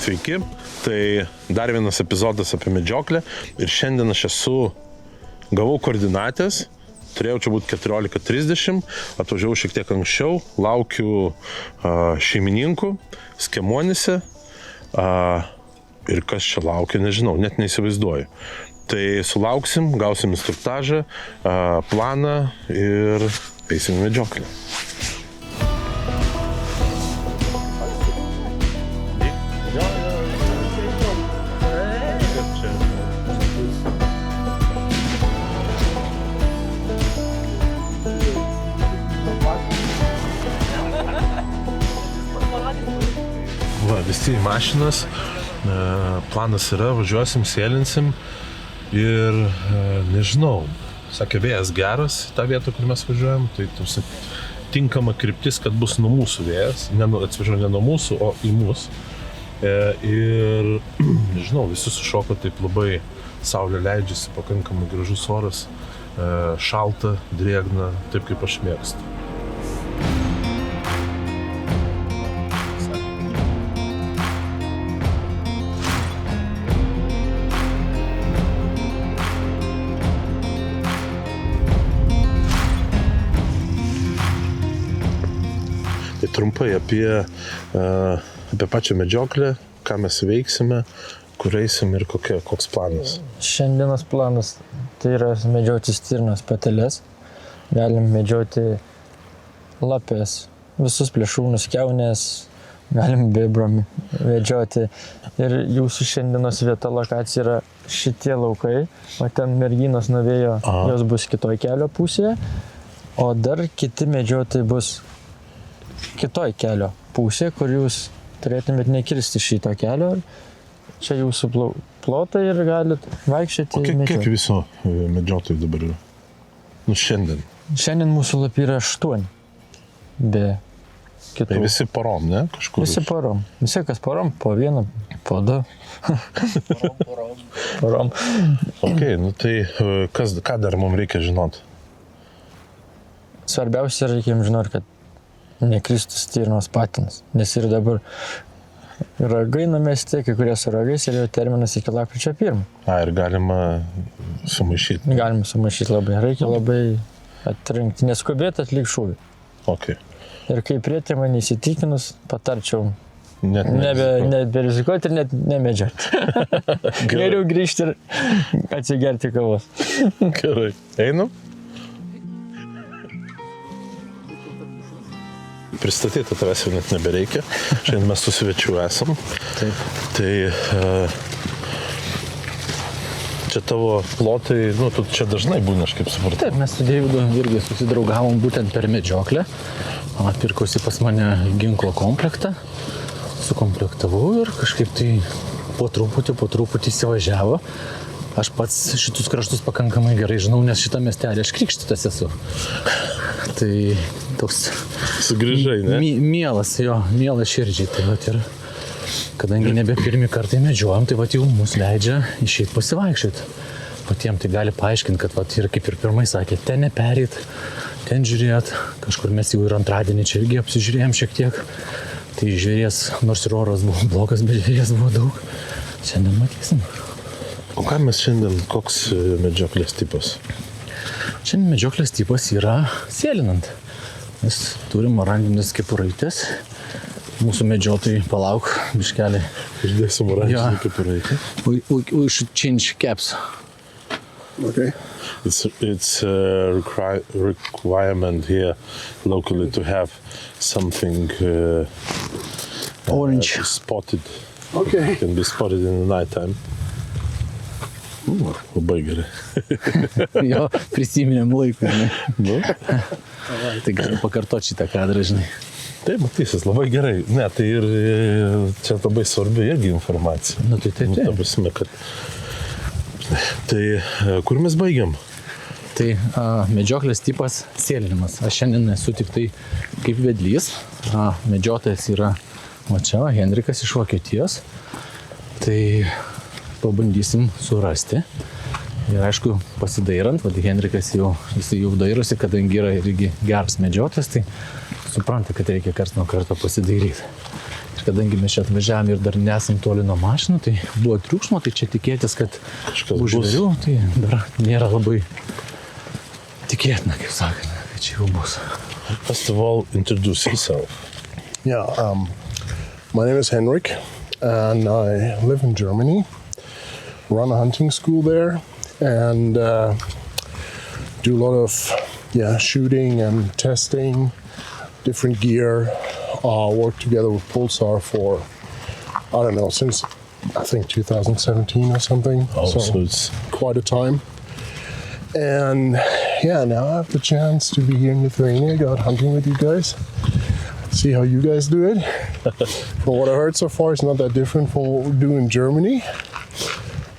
Sveiki, tai dar vienas epizodas apie medžioklę ir šiandien aš gavau koordinatės, turėjau čia būti 14:30, atvažiavau šiek tiek anksčiau, laukiu šeimininkų, Skemuonyse ir kas čia laukia, nežinau, net neįsivaizduoju. Tai sulauksim, gausim instruktažą, planą ir eisim į medžioklę. Va, visi į mašinas, planas yra, važiuosim, sėlinsim ir nežinau, sakė vėjas geras į tą vietą, kur mes važiuojam, tai tinkama kryptis, kad bus nuo mūsų vėjas, ne nuo mūsų, o į mūsų. Ir nežinau, visi sušoko taip labai, saulė leidžiasi, pakankamai gražus oras, šalta, drėgna, taip kaip aš mėgstu. Tai trumpai apie pačią medžioklę, ką mes veiksime, kur eisim ir koks planas. Šiandienos planas tai yra medžioti stirnas pateles. Galim medžioti lapės, visus plėšrūnus, kiaunės, galim bebrom medžioti. Ir jūsų šiandienos vieta, lokacija yra šitie laukai, o ten merginos nuvėjo, jos bus kitoj kelio pusėje, o dar kiti medžiotojai bus kitoj kelio pusė, kur jūs turėtumėt nekirsti šito kelio. Čia jūsų plotai ir galit vaikščioti. O kiek viso medžiotojų dabar yra? Šiandien. Šiandien mūsų lapį yra 8. Be kitų. Tai visi porom, ne? Kažkur. Visi porom. Visi kas porom, po vieną, po du. Porom. Ok, nu tai ką dar mums reikia žinoti? Svarbiausia reikia žinoti, kad nekristų stirnos patinas, nes ir dabar ragai numesti, kai kurie su ragais ir jau terminas iki lapkričio 1. Ir galima sumaišyti. Galima sumaišyti labai, reikia labai atrinkti, neskubėti atlik šūvį. Okay. Ir kai prietimą neįsitikinus, patarčiau neberizikuoti ir net nemedžioti. Geriau grįžti ir atsigerti kavos. Gerai, einam? Pristatyti tavęs jau net nebereikia. Šiandien mes su svečiu esam. Taip. Tai čia tavo plotai, tu čia dažnai būni, aš kaip supratau. Taip, mes su Deividu irgi susidraugavom būtent per medžioklę. Pirkusi pas mane ginklo komplektą. Sukomplektavau ir kažkaip tai po truputį įsivažiavo. Aš pats šitus kraštus pakankamai gerai žinau, nes šitą miestelį aš krikštytas esu. Tai toks sugrįžai, ne? Mielas širdžiai. Tai vat ir kadangi nebe pirmi kartai medžiojam, tai vat jau mus leidžia išeiti pasivaikščioti. Patiem tai gali paaiškinti, kad vat ir kaip ir pirmai sakė, ten nepereit, ten žiūrėt. Kažkur mes jau ir antradienį čia irgi apsižiūrėjom šiek tiek. Tai žvėries, nors ir oras buvo blogas, bet žvėries buvo daug. Šiandien matysim. O ką mes šiandien, koks medžioklės tipas? Šiandien medžioklės tipas yra sėlinant. Mes turim oranžinės kepuraitės. Mūsų medžiotojai palauk, biškelį. Išdėsim oranžinį kepuraitę. We should change caps. Okay. It's a requirement here locally to have something orange spotted. Okay. Can be spotted in the night time. Labai gerai. Jo, prisiminėm laiką, ne? Tai galim pakartoti šitą kadrą, žinai. Tai matysis, labai gerai. Ne, tai ir čia labai svarbi irgi informacija. Tai. Ta prasme, kad... Tai kur mes baigiam? Tai medžioklės tipas sėlinimas. Aš šiandien esu tik tai kaip vedlys. Medžiotojas yra čia, Henrikas iš Vokietijos. Tai pabandysim surasti. Ir aišku, pasidairant, Henrikas jau dairosi, kadangi yra irgi geras medžiotojas, tai supranta, kad reikia karts nuo karto pasidairyti. Ir kadangi mes čia atvažiavom ir dar nesam toli nuo mašinų, tai buvo triukšmo, tai čia tikėtis, kad Kažkas už bus. žvėrių, tai dar nėra labai tikėtina, kaip sakant, kad čia jau bus. First of all, introduce yourself. Yeah, my name is Henrik, and I live in Germany, run a hunting school there, and do a lot of shooting and testing, different gear, work together with Pulsar for, I don't know, since I think 2017 or something. Oh, so it's quite a time. And now I have the chance to be here in Lithuania, go out hunting with you guys, see how you guys do it. From what I heard so far, it's not that different from what we do in Germany.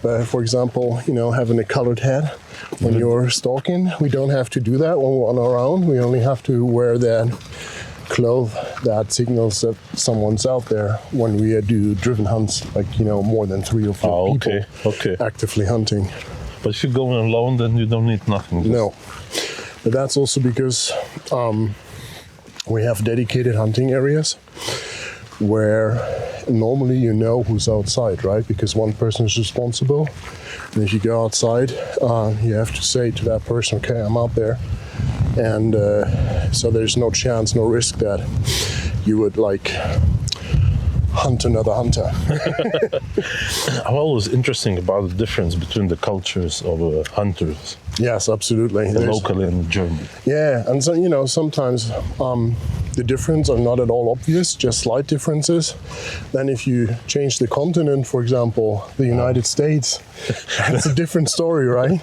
But for example, having a colored hat when you're stalking, we don't have to do that when we're on our own. We only have to wear that cloth that signals that someone's out there when we do driven hunts, like, more than 3 or 4 people okay. actively hunting. But if you're going alone, then you don't need nothing. Just- No, but that's also because we have dedicated hunting areas where normally you know who's outside, right? Because one person is responsible. And if you go outside, you have to say to that person, okay, I'm out there. And so there's no chance, no risk that you would hunt another hunter. I'm always interesting about the difference between the cultures of hunters, Yes, absolutely. the There's- local and German. Yeah, and so sometimes the difference are not at all obvious, just slight differences. Then if you change the continent, for example, the United States, it's a different story, right?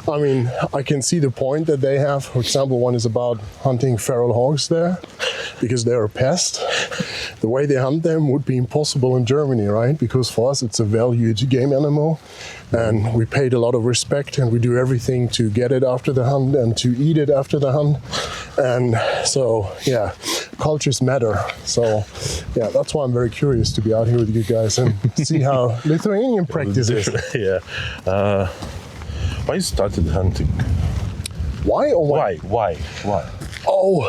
I mean, I can see the point that they have. For example, one is about hunting feral hogs there because they're a pest. The way they hunt them would be impossible in Germany, right? Because for us, it's a valued game animal. And we paid a lot of respect, and we do everything to get it after the hunt and to eat it after the hunt. And so, cultures matter. So, that's why I'm very curious to be out here with you guys and see how Lithuanian practice is. Yeah. Why you started hunting? Why or why? Why? Oh,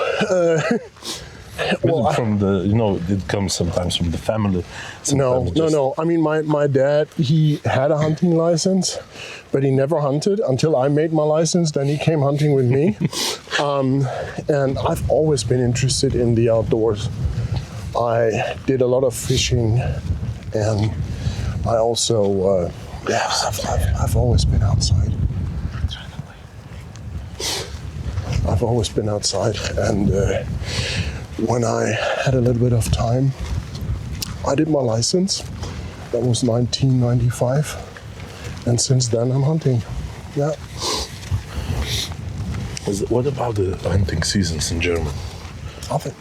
Well, from the, it comes sometimes from the family. Sometimes just- No. I mean, my dad, he had a hunting license, but he never hunted until I made my license. Then he came hunting with me. And I've always been interested in the outdoors. I did a lot of fishing, and I also, I've always been outside. I've always been outside, and when I had a little bit of time, I did my license. That was 1995, and since then I'm hunting. Yeah. What about the hunting seasons in Germany? Love it.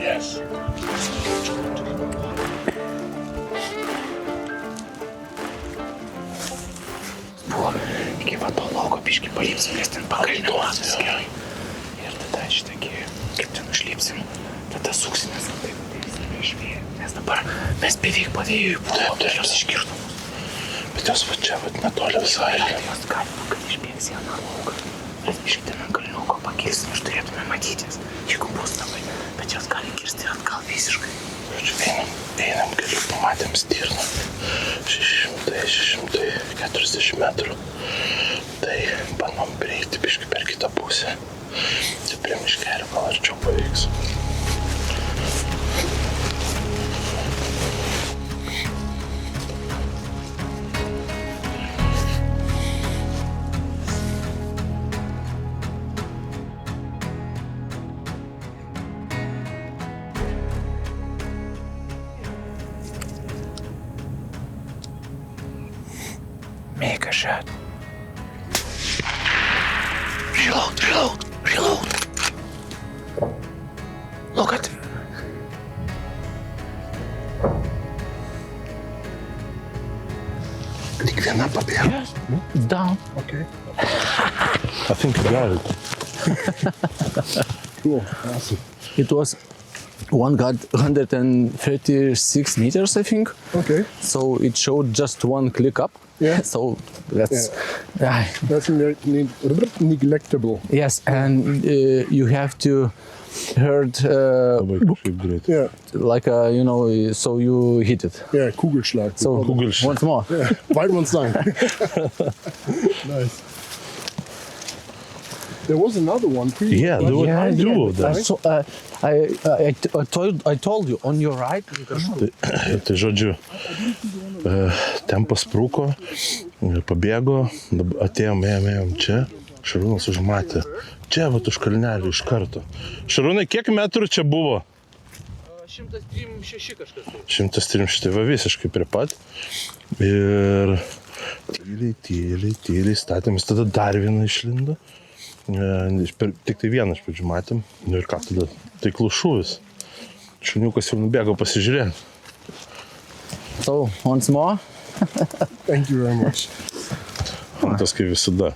Yes. Buvo iki va to lauko biškį palimsim, nes ten pakalnių matas gerai. Ir tada šitągi, kaip ten užlipsim, tada suksimės taip, išvėję. Nes dabar mes beveik pavėjui buvom, ir jos iškirto mus. Bet jos va čia, netoli visai. Jos galima, kad išbėgs į aną lauką. Mes biškį ten ant kalniuko pakilsim ir turėtume matytis, jeigu bus labai. Bet jos gali kirsti ir atgal visiškai. Einam keliu, pamatėm stirną. 640 metrų. Tai bandom prieiti biškį per kitą pusę. Tai prie miškelio gal arčiau pavyks. Make a shot. Reload. Look at. Tik viena pabėgo. It's down. Okay. I think I got it. Cool. Awesome. It was 136 meters, I think. Okay. So it showed just one click up. Yeah. So that's That's neglectable. yes, and you have to heard Labai kažkaip greit. Yeah. like so you hit it. Yeah. Kugelschlag. So Kugelschlag. once more. Yeah. Weidmannsstein. Nice. There was another one previous. Yeah, there were two of them. So, I told you on your right. Tai žodžiu, ten pasprūko, pabėgo, atėjom čia, Šarūnas užmatė. Čia, vat už kalnelį iš karto. Šarūnai, kiek metrų čia buvo? 136 kažkas. 136, va visiškai prie pat. Ir tyliai statėmės, tada dar vieną išlindo. Tik tai vieną iš pradžių matėm. Nu ir ką tada? Tai šūvis. Šuniukas jau nubėgo pasižiūrėti. So once more. Thank you very much. Tas kaip visada.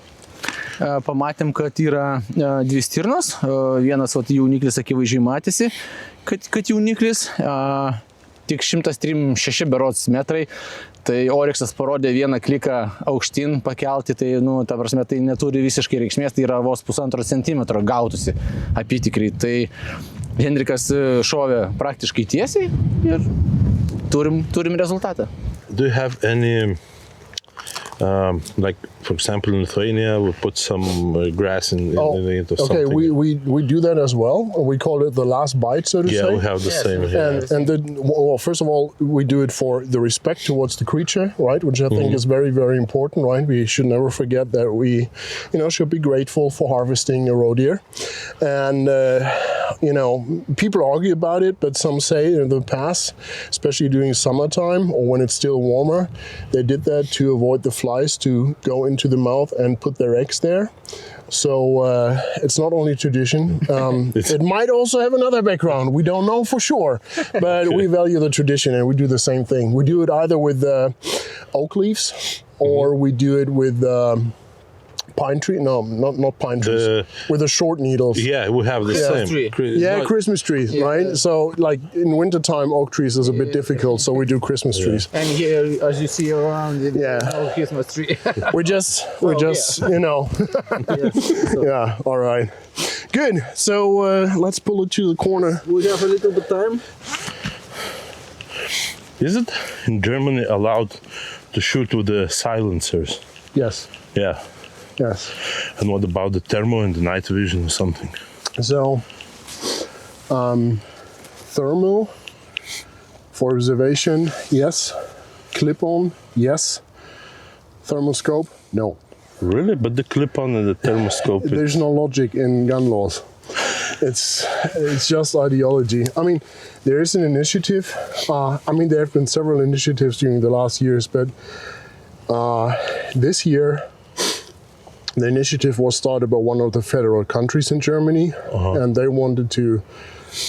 Pamatėm, kad yra dvi stirnos. Vienas jauniklis akivaizdžiai matėsi, kad jauniklis. Tik 136 berods metrai. Tai Oryxas parodė vieną kliką aukštyn pakelti, tai, ta prasme, tai neturi visiškai reikšmės, tai yra vos 1,5 centimetro gautusi apytikriai. Tai Henrikas šovė praktiškai tiesiai ir turim rezultatą. Do you have any, like for example in Lithuania, we put some grass in it or okay. something? We do that as well. We call it the last bite, so to say. Yeah, we have the same here. And then, well, first of all, we do it for the respect towards the creature, right? Which I think is very, very important, right? We should never forget that we, should be grateful for harvesting a roe deer. And, people argue about it, but some say in the past, especially during summertime or when it's still warmer, they did that to avoid the flies to go into the mouth and put their eggs there. So it's not only tradition. It might also have another background. We don't know for sure, but we value the tradition and we do the same thing. We do it either with oak leaves or we do it with pine tree. No, not pine trees. With the short needles. Yeah, we have the same. Christmas trees, right? So like in wintertime, oak trees is a bit difficult, so we do Christmas trees. And here, as you see around, Christmas tree. we just, Yeah, all right. Good. So let's pull it to the corner. We have a little bit time. Is it in Germany allowed to shoot with the silencers? Yes. Yeah. Yes. And what about the thermo and the night vision or something? So, thermal for observation, yes. Clip-on, yes. Thermoscope, no. Really? But the clip-on and the thermoscope... There's no logic in gun laws. It's just ideology. I mean, there is an initiative. There have been several initiatives during the last years, but this year, the initiative was started by one of the federal countries in Germany, and they wanted to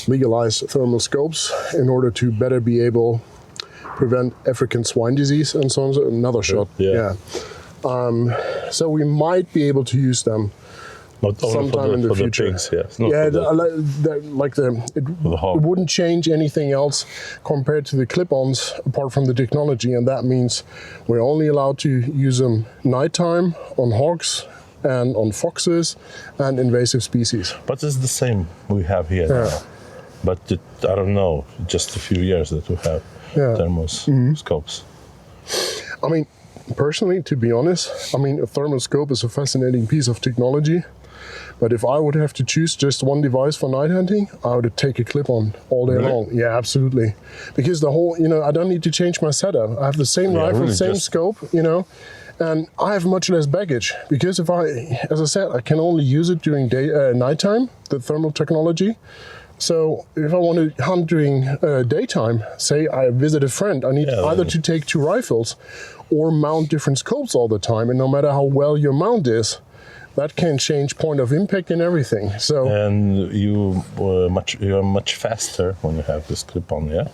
legalize thermal scopes in order to better be able to prevent African swine disease and so on. Another shot. Yeah. So we might be able to use them Not only sometime in the future. pigs, yes. Not Yeah, for it hog. wouldn't change anything else compared to the clip-ons apart from the technology, and that means we're only allowed to use them nighttime on hogs and on foxes and invasive species. But it's the same we have here now. But I don't know, just a few years that we have thermoscopes. I mean, personally, to be honest, a thermoscope is a fascinating piece of technology. But if I would have to choose just one device for night hunting, I would take a clip-on all day long. Yeah, absolutely. Because the whole, I don't need to change my setup. I have the same rifle, really same just... scope, and I have much less baggage. Because as I said, I can only use it during nighttime, the thermal technology. So if I want to hunt during daytime, say I visit a friend, I need either to take two rifles or mount different scopes all the time. And no matter how well your mount is, that can change point of impact and everything. So And you're much faster when you have this clip-on, yeah?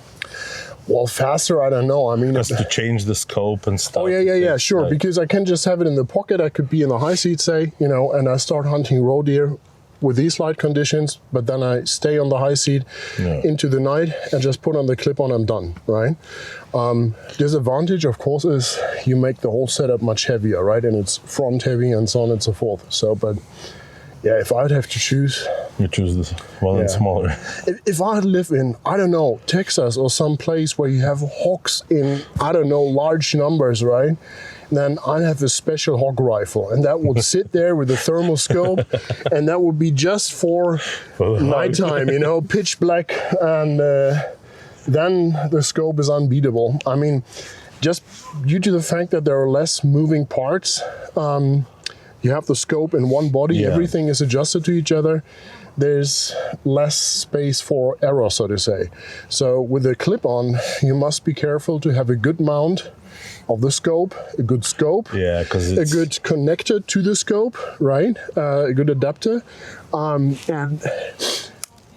well, faster, I don't know. I mean, Because to change the scope and stuff. oh yeah, it's sure. like- Because I can just have it in the pocket. I could be in the high seat, say, and I start hunting roe deer with these light conditions, but then I stay on the high seat into the night and just put on the clip-on, I'm done, right? Disadvantage, of course, is you make the whole setup much heavier, right? And it's front heavy and so on and so forth. So, but yeah, if I'd have to choose, You choose this one and Yeah. smaller. if I live in, I don't know, Texas or some place where you have hogs in, I don't know, large numbers, right? Then I'd have a special hog rifle, and that would sit there with a thermal scope, and that would be just for nighttime, pitch black, and then the scope is unbeatable. I mean, just due to the fact that there are less moving parts, you have the scope in one body, Yeah. everything is adjusted to each other. There's less space for error, so to say. So with the clip-on, you must be careful to have a good mount of the scope, a good scope, Yeah, because a good connector to the scope, right? A good adapter. And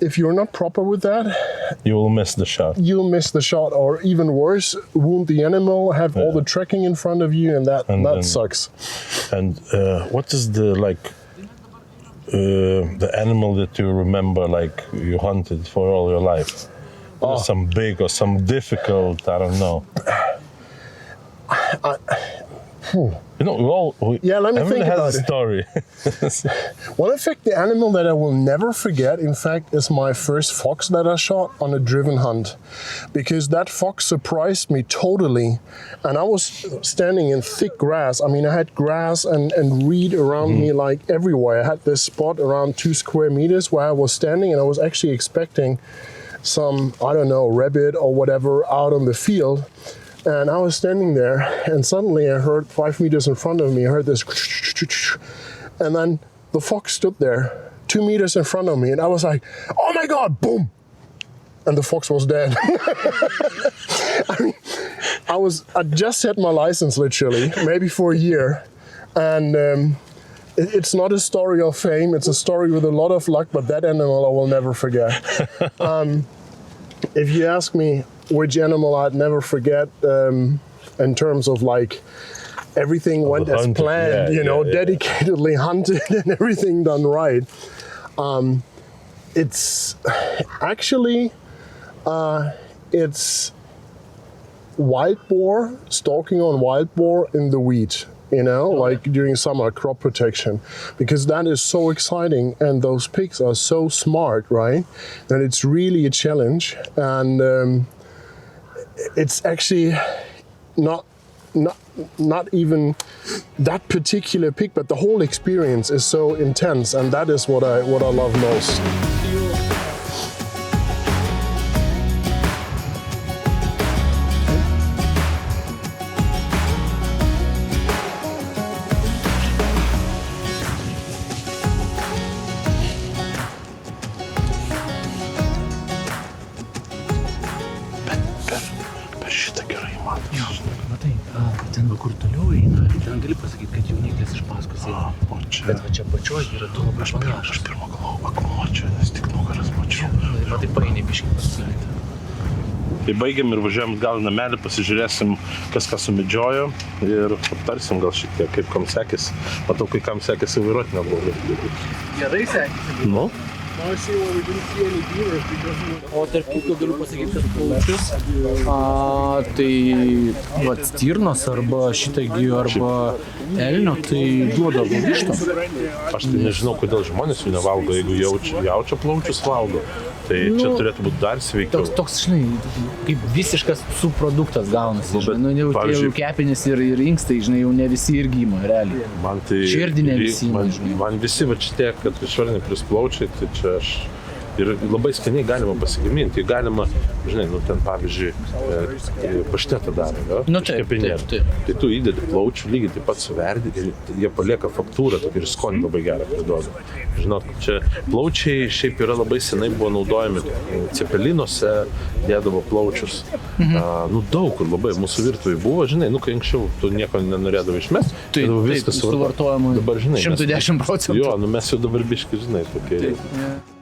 if you're not proper with that, you will miss the shot. you'll miss the shot, or even worse, wound the animal, have all the tracking in front of you, and that And then- sucks. And what is the animal that you remember you hunted for all your life? Or some big or some difficult, I don't know. Yeah, let me everyone think has about a it. story. Well, in fact, the animal that I will never forget, in fact, is my first fox that I shot on a driven hunt. Because that fox surprised me totally. And I was standing in thick grass. I mean, I had grass and reed around me like everywhere. I had this spot around 2 square meters where I was standing, and I was actually expecting some, I don't know, rabbit or whatever out on the field. And I was standing there, and suddenly I heard 5 meters in front of me, I heard this, and then the fox stood there 2 meters in front of me, and I was like, oh my God, boom! And the fox was dead. I mean, I just had my license literally, maybe for a year. And it's not a story of fame, it's a story with a lot of luck, but that animal I will never forget. If you ask me which animal I'd never forget, in terms of everything went as hunted, planned, yeah. dedicatedly hunted and everything done right. It's actually, it's wild boar, stalking on wild boar in the wheat. During summer crop protection, because that is so exciting, and those pigs are so smart, right? That it's really a challenge, and it's actually not even that particular pig, but the whole experience is so intense, and that is what I love most. Per šitą gerai matai. Jo, matai, ten va kur toliau eina, ten gali pasakyti, kad jauniklis iš paskos eina. O čia. Bet va čia pačioj yra du labai panašus. Aš pirmą galvojau, akmuo čia, nes tik nugaras mačiau. Matai, paeini biškį pasileidai. Tai baigiam ir važiuojam gal į namelį, pasižiūrėsim, kas ką sumedžiojo ir aptarsim gal šiek tiek, kaip kam sekėsi. Matau, kai kam sekėsi vairuoti neblogai. Gerai sekėsi. Nu, O tarp kitko galiu pasakyti, kad paukščius, tai vat stirnos arba šitagių arba elnio, tai duoda vištom. aš tai nežinau, kodėl žmonės jų nevalgo, jeigu jaučio plaučius valgo. Tai čia turėtų būti dar sveikiau. Toks, žinai, kaip visiškas subproduktas gaunasi, Nu, bet, žinai, jau pavyzdžiui, kepenys ir inkstai, žinai, jau ne visi irgi ima, realiai. Man tai... Širdį ne visi ima, žinai. Man visi va šitie, kad išvariniai prisplaučiai, tai čia aš Ir labai skaniai galima pasigaminti. Galima, žinai, nu ten pavyzdžiui, paštetą daro, jo? Nu, taip, Kepinėlį. taip. Tai tu įdedi plaučių, lygiai taip pat suverdi ir jie palieka faktūrą tokį ir skonį labai gerą priduoda. Žinot, čia plaučiai šiaip yra labai senai buvo naudojami cepelinuose, dėdavo plaučius. Nu daug kur labai mūsų virtuvėje buvo, žinai, nu kai anksčiau tu nieko nenorėdavo išmesti, Tai viskas suvartojama dabar, žinai, 110%. Jo, nu mes jau dabar biški, žinai, tokie. Yeah.